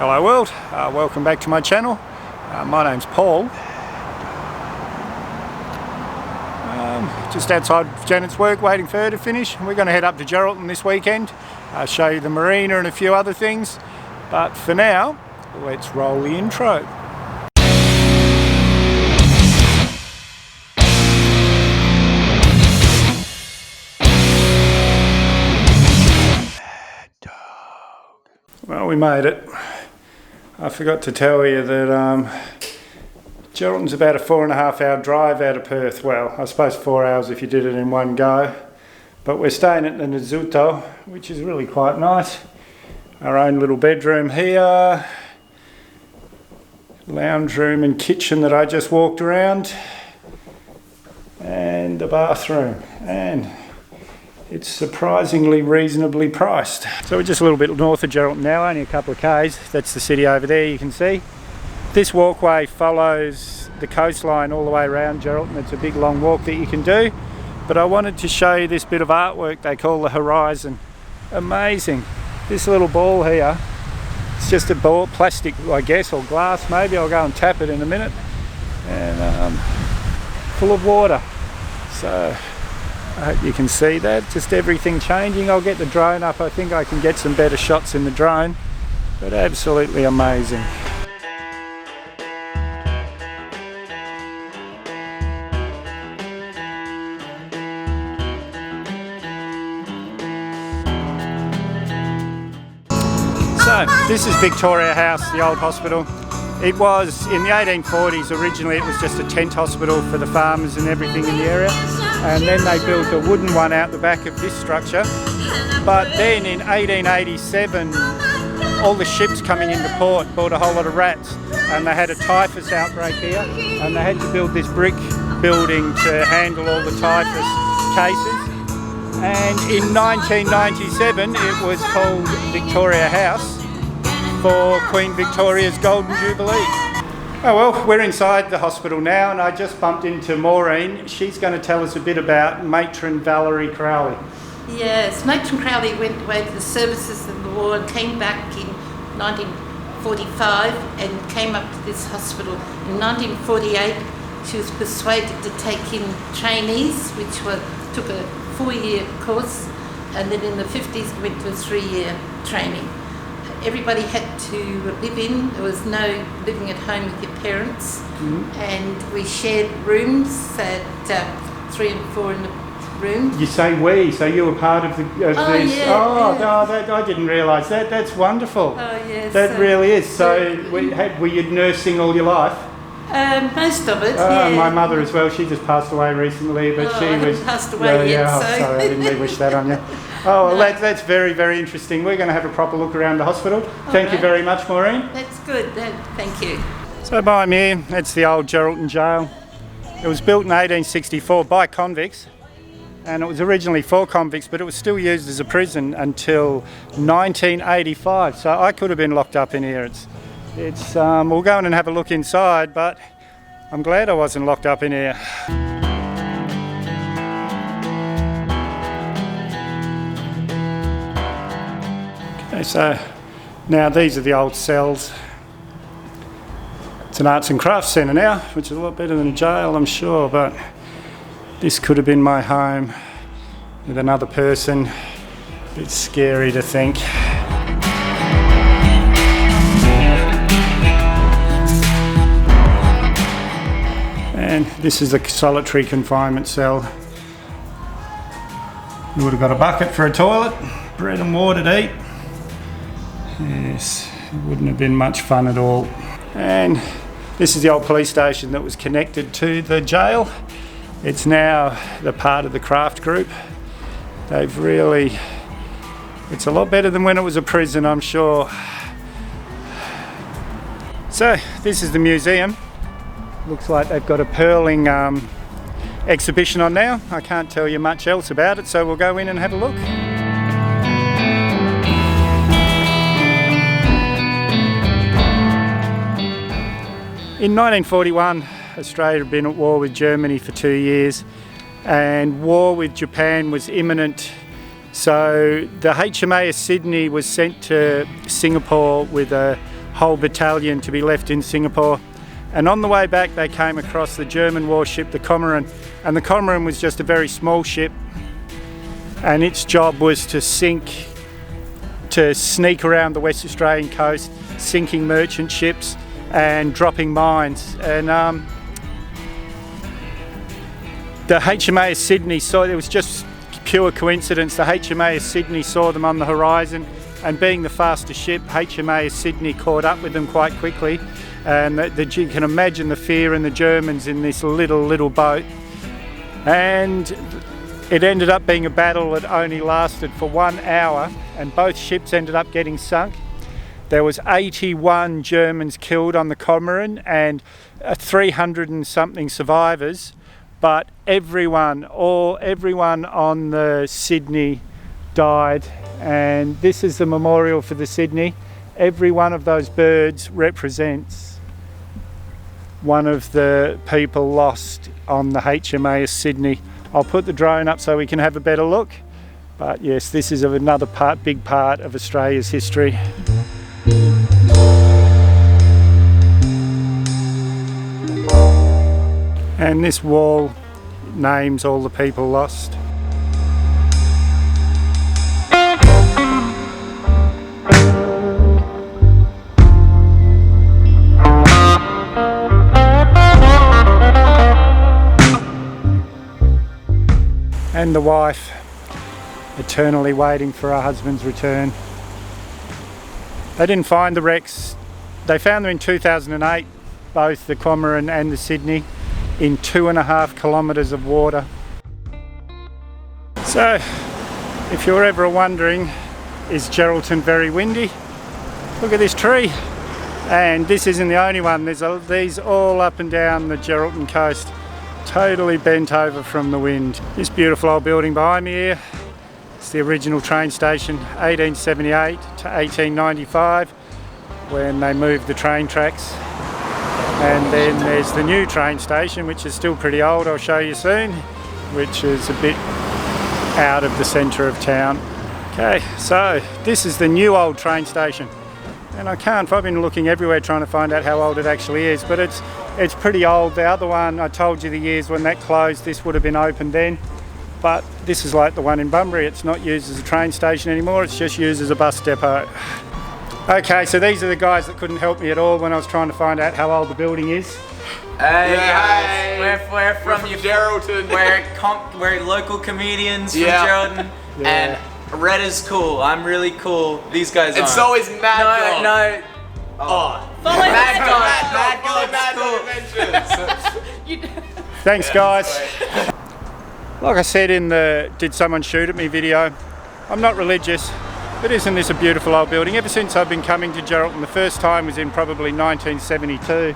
Hello world, welcome back to my channel. My name's Paul. Just outside Janet's work waiting for her to finish. We're going to head up to Geraldton this weekend, show you the marina and a few other things. But for now, let's roll the intro. Well, we made it. I forgot to tell you that Geraldton's about a 4.5 hour drive out of Perth. Well, I suppose 4 hours if you did it in one go. But we're staying at the Nesuto, which is really quite nice. Our own little bedroom here. Lounge room and kitchen that I just walked around. And the bathroom. And it's surprisingly reasonably priced. So we're just a little bit north of Geraldton now, only a couple of k's. That's the city over there, you can see. This walkway follows the coastline all the way around Geraldton. It's a big long walk that you can do. But I wanted to show you this bit of artwork they call the Horizon. Amazing. This little ball here, it's just a ball, plastic I guess, or glass maybe. I'll go and tap it in a minute. And full of water. So I hope you can see that, just everything changing. I'll get the drone up. I think I can get some better shots in the drone, but absolutely amazing. So this is Victoria House, the old hospital. It was in the 1840s. Originally it was just a tent hospital for the farmers and everything in the area. And then they built a wooden one out the back of this structure. But then in 1887, all the ships coming into port brought a whole lot of rats, and they had a typhus outbreak here, and they had to build this brick building to handle all the typhus cases. And in 1997, it was called Victoria House for Queen Victoria's Golden Jubilee. Oh well, we're inside the hospital now, and I just bumped into Maureen. She's going to tell us a bit about Matron Valerie Crowley. Yes, Matron Crowley went away to the services of the war and came back in 1945 and came up to this hospital. In 1948, she was persuaded to take in trainees, which took a 4-year course, and then in the 50s went to a 3-year training. Everybody had to live in. There was no living at home with your parents. And we shared rooms at 3 and 4 in the room. You say we, so you were part of these. Yeah. No, I didn't realise that. That's wonderful. Oh yes. That really is. So were you nursing all your life? Most of it, yeah. My mother as well. She just passed away recently, but she was passed away yet. So. Sorry, I didn't really wish that on you. Oh, well, no. That's very, very interesting. We're going to have a proper look around the hospital. Thank you very much, Maureen. That's good. Thank you. So behind me here, that's the old Geraldton Jail. It was built in 1864 by convicts, and it was originally for convicts, but it was still used as a prison until 1985. So I could have been locked up in here. We'll go in and have a look inside, but I'm glad I wasn't locked up in here. Okay, so now these are the old cells. It's an arts and crafts centre now, which is a lot better than a jail, I'm sure, but this could have been my home with another person. A bit scary to think. And this is a solitary confinement cell. You would have got a bucket for a toilet, bread and water to eat. Yes, it wouldn't have been much fun at all. And this is the old police station that was connected to the jail. It's now the part of the craft group. It's a lot better than when it was a prison, I'm sure. So this is the museum. Looks like they've got a pearling exhibition on now. I can't tell you much else about it, so we'll go in and have a look. In 1941, Australia had been at war with Germany for 2 years, and war with Japan was imminent. So the HMAS Sydney was sent to Singapore with a whole battalion to be left in Singapore. And on the way back they came across the German warship, the Cormoran, and the Cormoran was just a very small ship, and its job was to sneak around the West Australian coast, sinking merchant ships and dropping mines. And the HMAS Sydney saw, it was just pure coincidence, the HMAS Sydney saw them on the horizon, and being the faster ship, HMAS Sydney caught up with them quite quickly. And you can imagine the fear in the Germans in this little boat. And it ended up being a battle that only lasted for 1 hour, and both ships ended up getting sunk. There was 81 Germans killed on the Cormoran and 300 and something survivors, but everyone on the Sydney died. And this is the memorial for the Sydney. Every one of those birds represents one of the people lost on the HMAS Sydney. I'll put the drone up so we can have a better look. But yes, this is another big part of Australia's history. And this wall names all the people lost. And the wife eternally waiting for her husband's return. They didn't find the wrecks. They found them in 2008, both the Cormoran and the Sydney, in 2.5 kilometres of water. So, if you're ever wondering, is Geraldton very windy? Look at this tree. And this isn't the only one. There's these all up and down the Geraldton coast, totally bent over from the wind. This beautiful old building behind me here, it's the original train station, 1878 to 1895, when they moved the train tracks. And then there's the new train station, which is still pretty old, I'll show you soon, which is a bit out of the centre of town. Okay, so this is the new old train station. And I've been looking everywhere trying to find out how old it actually is, but it's pretty old. The other one, I told you the years when that closed, this would have been open then. But this is like the one in Bunbury. It's not used as a train station anymore, it's just used as a bus depot. Okay, so these are the guys that couldn't help me at all when I was trying to find out how old the building is. Hey guys, we're from Geraldton. We're local comedians from Geraldton, and Red is cool. I'm really cool. These guys aren't. And so is Mad No. Oh. Thanks guys. Like I said in the "Did Someone Shoot at Me" video, I'm not religious, but isn't this a beautiful old building? Ever since I've been coming to Geraldton, the first time was in probably 1972.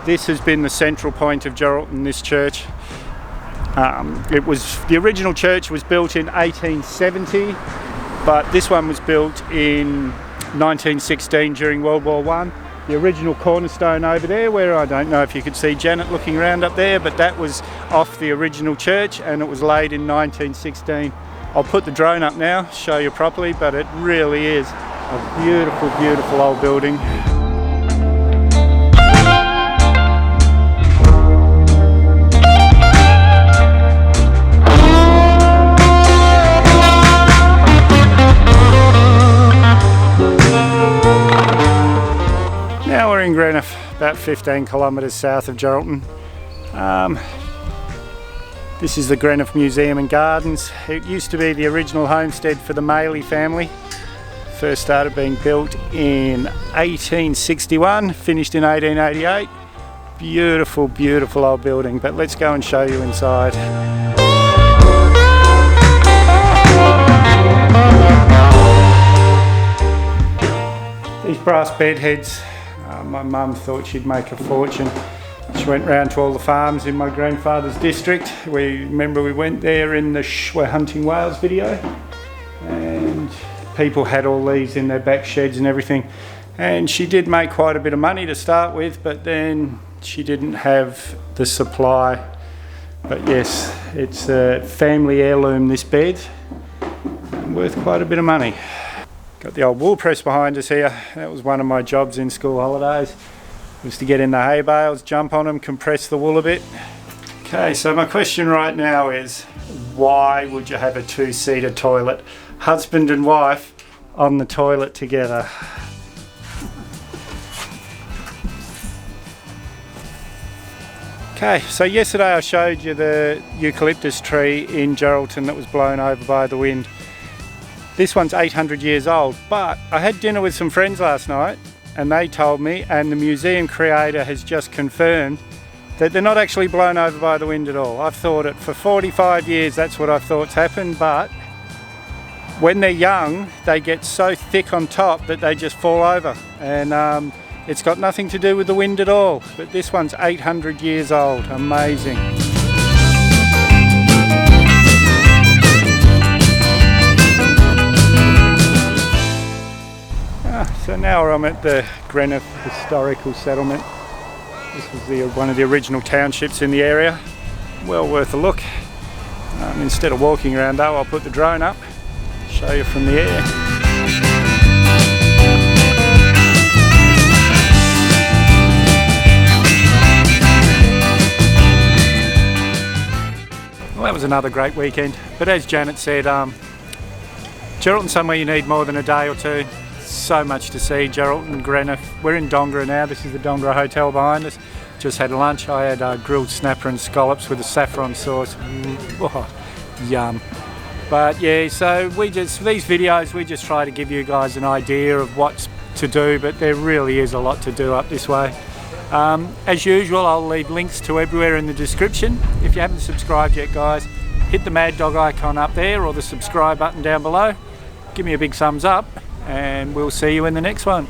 This has been the central point of Geraldton, this church. The original church was built in 1870, but this one was built in 1916 during World War I. The original cornerstone over there, where I don't know if you could see Janet looking around up there, but that was off the original church, and it was laid in 1916. I'll put the drone up now, show you properly, but it really is a beautiful, beautiful old building. Now we're in Greenough, about 15 kilometres south of Geraldton. This is the Greenough Museum and Gardens. It used to be the original homestead for the Maley family. First started being built in 1861, finished in 1888. Beautiful, beautiful old building, but let's go and show you inside. These brass bed heads, my mum thought she'd make a fortune. She went round to all the farms in my grandfather's district. We went there in the We're Hunting Whales video, and people had all these in their back sheds and everything. And she did make quite a bit of money to start with, but then she didn't have the supply. But yes, it's a family heirloom, this bed, and worth quite a bit of money. Got the old wool press behind us here. That was one of my jobs in school holidays, was to get in the hay bales, jump on them, compress the wool a bit. Okay, so my question right now is, why would you have a two-seater toilet? Husband and wife on the toilet together. Okay, so yesterday I showed you the eucalyptus tree in Geraldton that was blown over by the wind. This one's 800 years old, but I had dinner with some friends last night and they told me, and the museum creator has just confirmed, that they're not actually blown over by the wind at all. I've thought it for 45 years, that's what I've thought's happened, but when they're young, they get so thick on top that they just fall over. And it's got nothing to do with the wind at all, but this one's 800 years old. Amazing. So now I'm at the Greenough Historical Settlement. This was one of the original townships in the area. Well worth a look. Instead of walking around though, I'll put the drone up, show you from the air. Well, that was another great weekend, but as Janet said, Geraldton's somewhere you need more than a day or two. So much to see. Geraldton, Greenough. We're in Dongra now. This is the Dongra Hotel behind us. Just had lunch. I had grilled snapper and scallops with a saffron sauce. Oh, yum. But yeah, so these videos, we just try to give you guys an idea of what's to do, but there really is a lot to do up this way. As usual, I'll leave links to everywhere in the description. If you haven't subscribed yet, guys, hit the Mad Dog icon up there or the subscribe button down below. Give me a big thumbs up and we'll see you in the next one.